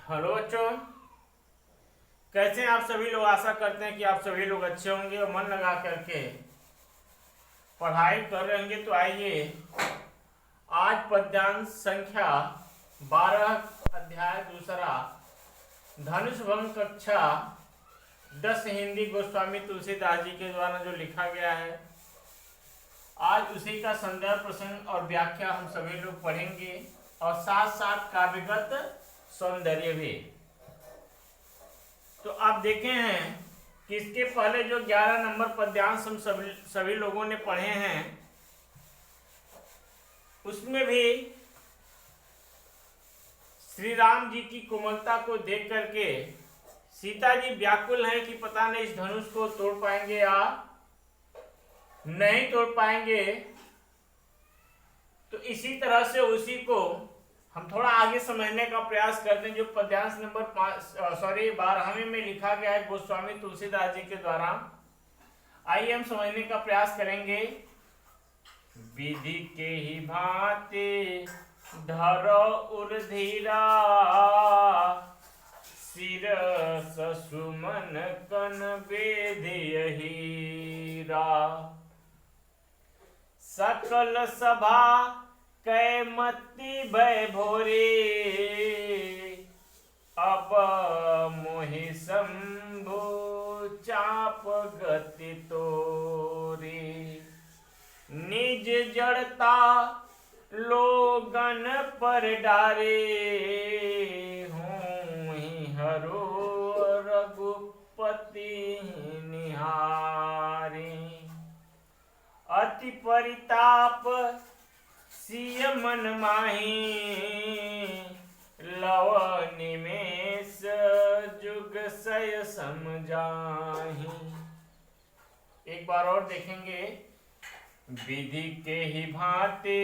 Hello बच्चों, कैसे हैं आप सभी लोग। आशा करते हैं कि आप सभी लोग अच्छे होंगे और मन लगा करके पढ़ाई कर रहे होंगे। तो आइए आज पद्यांश संख्या 12 अध्याय दूसरा धनुष भंग कक्षा 10 हिंदी गोस्वामी तुलसीदास जी के द्वारा जो लिखा गया है, आज उसी का संदर्भ प्रसंग और व्याख्या हम सभी लोग पढ़ेंगे और साथ साथ काव्यगत सौंदर्य भी। तो आप देखे हैं कि इसके पहले जो 11 नंबर पद्यांश हम सभी लोगों ने पढ़े हैं, उसमें भी श्री राम जी की कोमलता को देख करके सीता जी व्याकुल हैं कि पता नहीं इस धनुष को तोड़ पाएंगे या नहीं तोड़ पाएंगे। तो इसी तरह से उसी को हम थोड़ा आगे समझने का प्रयास करते हैं, जो पद्यांश नंबर 12वें में लिखा गया है गोस्वामी तुलसीदास जी के द्वारा। आइए हम समझने का प्रयास करेंगे। विधि के ही भांति धरो उर्धीरा, सिर सुमन कन बेधिय हीरा। सकल सभा कै मति भय भोरे, अब मोहि शंभु चाप गति तोरे। निज जड़ता लोगन पर डारे, हूँ ही हरो रघुपति निहारे। अति परिताप सिय मन माही, लव निमेष जुग सय समझाही। एक बार और देखेंगे। विधि के ही भांति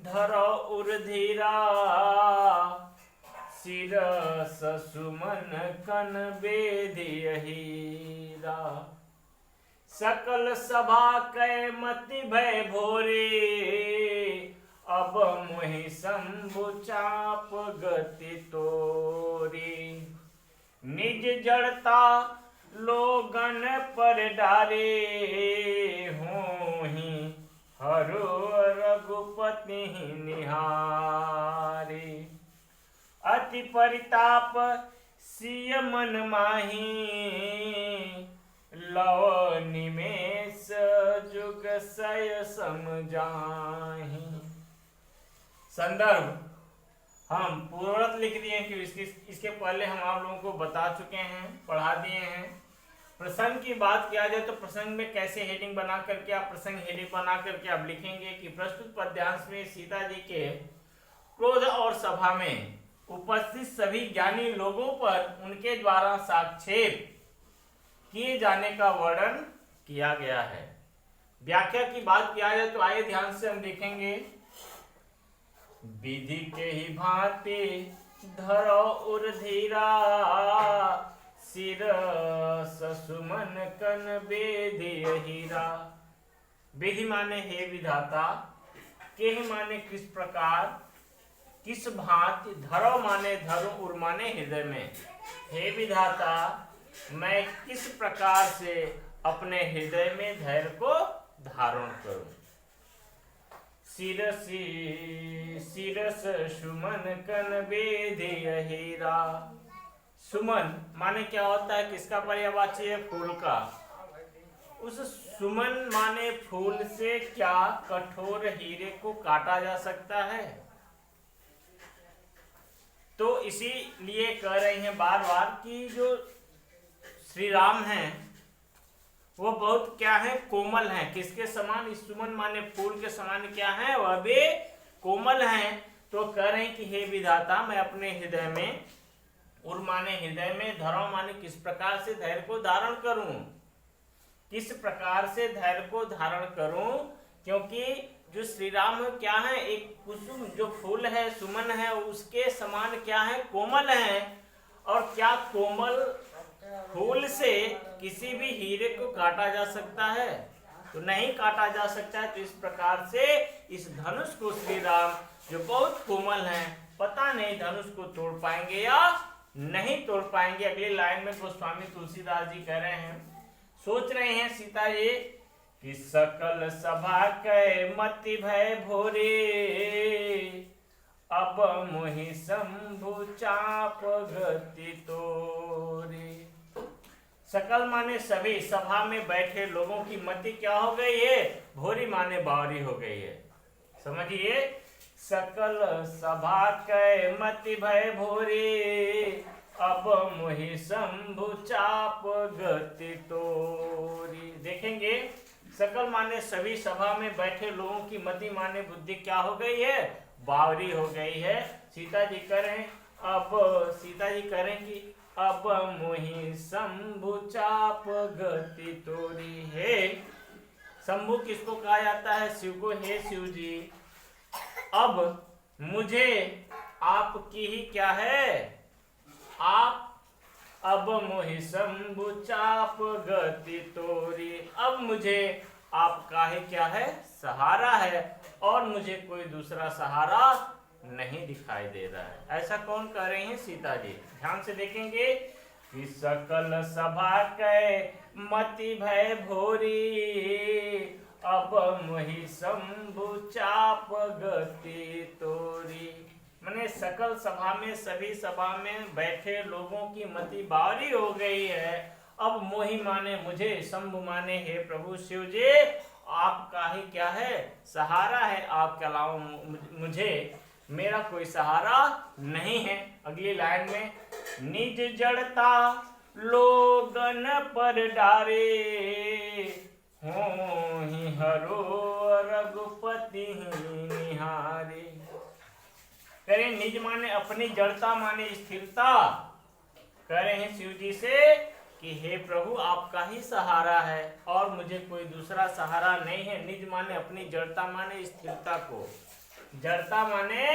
धरो उर्धीरा, सिर सुमन कन बेधिय हीरा। सकल सभा कै मति भय भोरे, अब मोहि शंभु चाप गति तोरी। निज जड़ता लोगन पर डारे, होहि हरो रघुपति निहारे। अति परिताप सिय मन माही, लव निमेष जुग सय समझाही। संदर्भ हम पूर्ववत लिख दिए कि इसके पहले हम आप लोगों को बता चुके हैं, पढ़ा दिए हैं। प्रसंग की बात किया जाए तो प्रसंग में कैसे हेडिंग बना करके आप प्रसंग हेडिंग बना करके आप लिखेंगे कि प्रस्तुत पद्यांश में सीता जी के क्रोध और सभा में उपस्थित सभी ज्ञानी लोगों पर उनके द्वारा साक्षेप किए जाने का वर्णन किया गया है। व्याख्या की बात किया जाए तो आइए ध्यान से हम देखेंगे। विधि के ही भांति धरो उर्धीरा, सिर सुमन कन बेधिय हीरा। विधि माने हे विधाता, के ही माने किस प्रकार, किस भांति, धरो माने धरो, उर माने हृदय में। हे विधाता, मैं किस प्रकार से अपने हृदय में धैर्य को धारण करूं। सिरस सुमन कन बेधिय हीरा। सुमन माने क्या होता है, किसका पर्यायवाची है, फूल का। उस सुमन माने फूल से क्या कठोर हीरे को काटा जा सकता है। तो इसीलिए कह रहे हैं बार बार कि जो श्री राम हैं वो बहुत क्या है, कोमल हैं। किसके समान, इस सुमन माने फूल के समान क्या है, वह भी कोमल हैं। तो कह रहे हैं कि हे विधाता, मैं अपने हृदय में, उर माने हृदय में, धरो माने किस प्रकार से धैर्य को धारण करूं, किस प्रकार से धैर्य को धारण करूं। क्योंकि जो श्री राम क्या है, एक कुसुम जो फूल है, सुमन है, उसके समान क्या है, कोमल है। और क्या कोमल फूल से किसी भी हीरे को काटा जा सकता है, तो नहीं काटा जा सकता है। तो इस प्रकार से इस धनुष को श्री राम जो बहुत कोमल हैं, पता नहीं धनुष को तोड़ पाएंगे या नहीं तोड़ पाएंगे। अगली लाइन में गोस्वामी तुलसीदास जी कह रहे हैं, सोच रहे हैं सीता जी कि सकल सभा कै मति भय भोरे, अब मोहि शंभु चाप गति तोरे। सकल माने सभी, सभा में बैठे लोगों की मति क्या हो गई है? भोरी माने बावरी हो गई है। समझिए, सकल सभा कै मति भय भोरे, अब मोहि शंभु चाप गति तोरी। देखेंगे, सकल माने सभी, सभा में बैठे लोगों की मति माने बुद्धि क्या हो गई है? बावरी हो गई है। सीता जी करें, अब सीता जी करें कि अब मोहि शंभु चाप गति तोरी। है शंभु किसको कहा जाता है? शिव को। हे शिव जी, अब मुझे आपकी ही क्या है? आप अब मोहि शंभु चाप गति तोरी, अब मुझे आपका ही क्या है? सहारा है, और मुझे कोई दूसरा सहारा नहीं दिखाई दे रहा है। ऐसा कौन कह रहे हैं? सीता जी। ध्यान से देखेंगे कि सकल सभा कै मति भय भोरी, अब मोहि शंभु चाप गति तोरी। माने सकल सभा में, सभी सभा में बैठे लोगों की मति बावरी हो गई है। अब मोहि माने मुझे, शंभु माने हे प्रभु शिव जी, आपका ही क्या है? सहारा है। आपके अलावा मुझे मेरा कोई सहारा नहीं है। अगली लाइन में, निज जड़ता लोगन पर डारे, होहि हरो रघुपति निहारे। करें निज माने अपनी, जड़ता माने स्थिरता। कह रहे हैं शिव जी से कि हे प्रभु, आपका ही सहारा है और मुझे कोई दूसरा सहारा नहीं है। निज माने अपनी, जड़ता माने स्थिरता को। जड़ता माने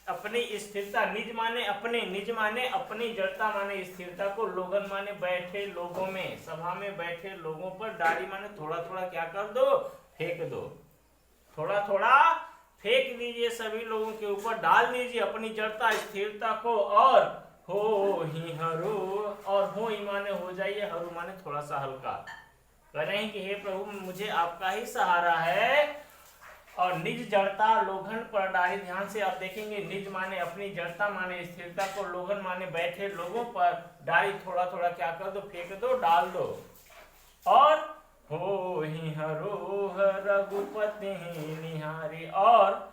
अपनी स्थिरता, निज माने अपने, निज माने अपनी, जड़ता माने स्थिरता को। लोगन माने बैठे लोगों में, सभा में बैठे लोगों पर। डाली माने थोड़ा थोड़ा क्या कर दो? फेंक दो। थोड़ा थोड़ा फेंक दीजिए, सभी लोगों के ऊपर डाल दीजिए अपनी जड़ता स्थिरता को। और हो ही हरू, और हो ही माने हो जाइए, हरू माने थोड़ा सा हल्का। कह रहे हैं कि हे प्रभु, मुझे आपका ही सहारा है। और निज जड़ता लोगन पर डाली। ध्यान से आप देखेंगे, निज माने अपनी, जड़ता माने स्थिरता को, लोगन माने बैठे लोगों पर डाली। थोड़ा थोड़ा क्या कर दो? फेंक दो, डाल दो। और हो ही हरो रघुपति निहारी, और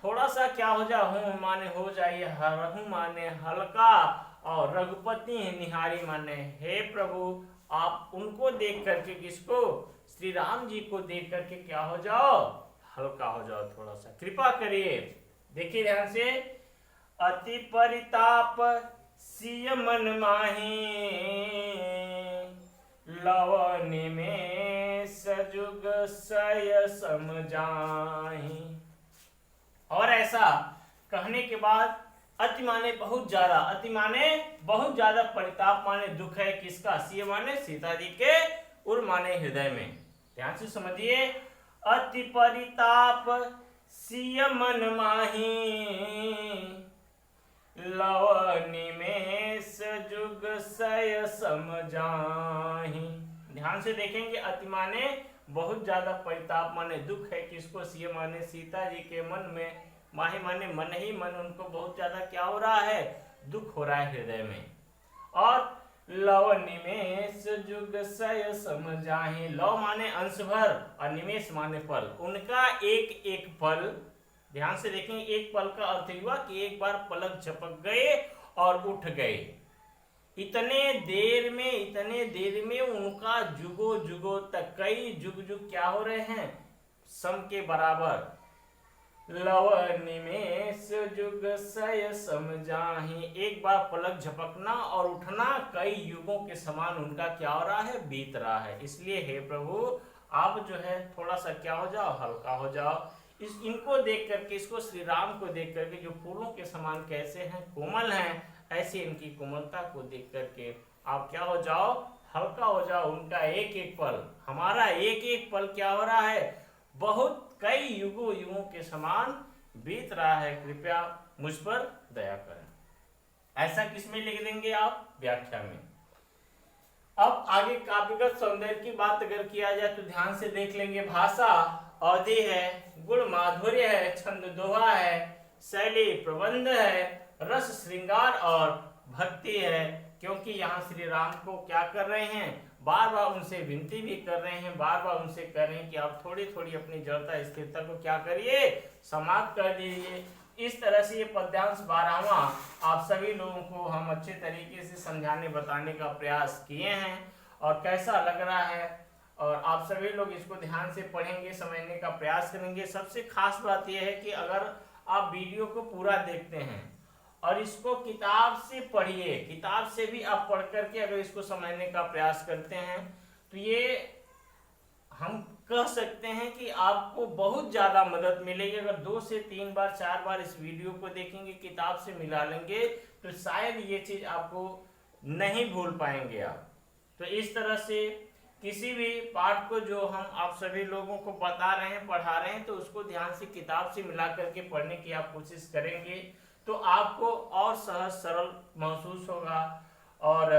थोड़ा सा क्या हो जा? हूँ माने हो जाइए, हरहू माने हल्का, और रघुपति निहारी माने हे प्रभु, आप उनको देख करके, किसको? श्री राम जी को देख करके क्या हो जाओ? हल्का हो जाओ, थोड़ा सा कृपा करिए। देखिए ध्यान से, अति परिताप सिय मन माही, लवनि में सजुग सय समझाही। और ऐसा कहने के बाद, अति माने बहुत ज्यादा, अति माने बहुत ज्यादा, परिताप माने दुख है किसका? सिय माने सीता जी के, उर माने हृदय में। ध्यान से समझिए, अति परिताप सिय मन माही, लवनि में सजुग सय समझाही। ध्यान से देखेंगे, अति माने बहुत ज्यादा, परिताप माने दुख है किसको? सिय माने सीता जी के मन में, माही माने मन ही मन, उनको बहुत ज्यादा क्या हो रहा है? दुख हो रहा है हृदय में। और लव निमेष जुग सय समझाही, लव माने अंश भर और निमेष माने पल, उनका एक एक पल। ध्यान से देखेंगे, एक पल का अर्थ हुआ कि एक बार पलक झपक गए और उठ गए। इतने देर में उनका जुगो जुगो तक, कई जुग जुग क्या हो रहे हैं? सम के बराबर। लव निमेष जुग सय समझाही, एक बार पलक झपकना और उठना कई युगों के समान उनका क्या हो रहा है? बीत रहा है। इसलिए हे प्रभु, आप जो है थोड़ा सा क्या हो जाओ? हल्का हो जाओ। इनको देख करके, इसको श्री राम को देख करके, जो फूलों के समान कैसे हैं? कोमल हैं। ऐसे इनकी कोमलता को देख करके आप क्या हो जाओ? हल्का हो जाओ। उनका एक एक पल, हमारा एक एक पल क्या हो रहा है? बहुत कई युगों के समान बीत रहा है। कृपया मुझ पर दया करें। ऐसा किसमें लिख देंगे आप? व्याख्या में। अब आगे काव्यगत सौंदर्य की बात अगर किया जाए तो ध्यान से देख लेंगे। भाषा अवधि है, गुण माधुर्य है, छंद दोहा है, शैली प्रबंध है, रस श्रृंगार और भक्ति है। क्योंकि यहाँ श्री राम को क्या कर रहे हैं, बार बार उनसे विनती भी कर रहे हैं, बार बार उनसे कह रहे हैं कि आप थोड़ी थोड़ी अपनी जड़ता स्थिरता को क्या करिए, समाप्त कर दीजिए। इस तरह से ये पद्यांश 12वां आप सभी लोगों को हम अच्छे तरीके से समझाने बताने का प्रयास किए हैं। और कैसा लग रहा है, और आप सभी लोग इसको ध्यान से पढ़ेंगे, समझने का प्रयास करेंगे। सबसे खास बात यह है कि अगर आप वीडियो को पूरा देखते हैं और इसको किताब से पढ़िए, किताब से भी आप पढ़ करके अगर इसको समझने का प्रयास करते हैं तो ये हम कह सकते हैं कि आपको बहुत ज्यादा मदद मिलेगी। अगर 2 से 3 बार 4 बार इस वीडियो को देखेंगे, किताब से मिला लेंगे, तो शायद ये चीज आपको नहीं भूल पाएंगे आप। तो इस तरह से किसी भी पाठ को जो हम आप सभी लोगों को बता रहे हैं, पढ़ा रहे हैं, तो उसको ध्यान से किताब से मिला करके पढ़ने की आप कोशिश करेंगे तो आपको और सहज सरल महसूस होगा। और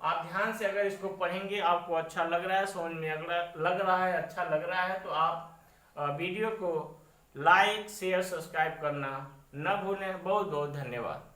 आप ध्यान से अगर इसको पढ़ेंगे, आपको अच्छा लग रहा है, समझ में लग रहा है, अच्छा लग रहा है, तो आप वीडियो को लाइक शेयर सब्सक्राइब करना न भूलें। बहुत बहुत धन्यवाद।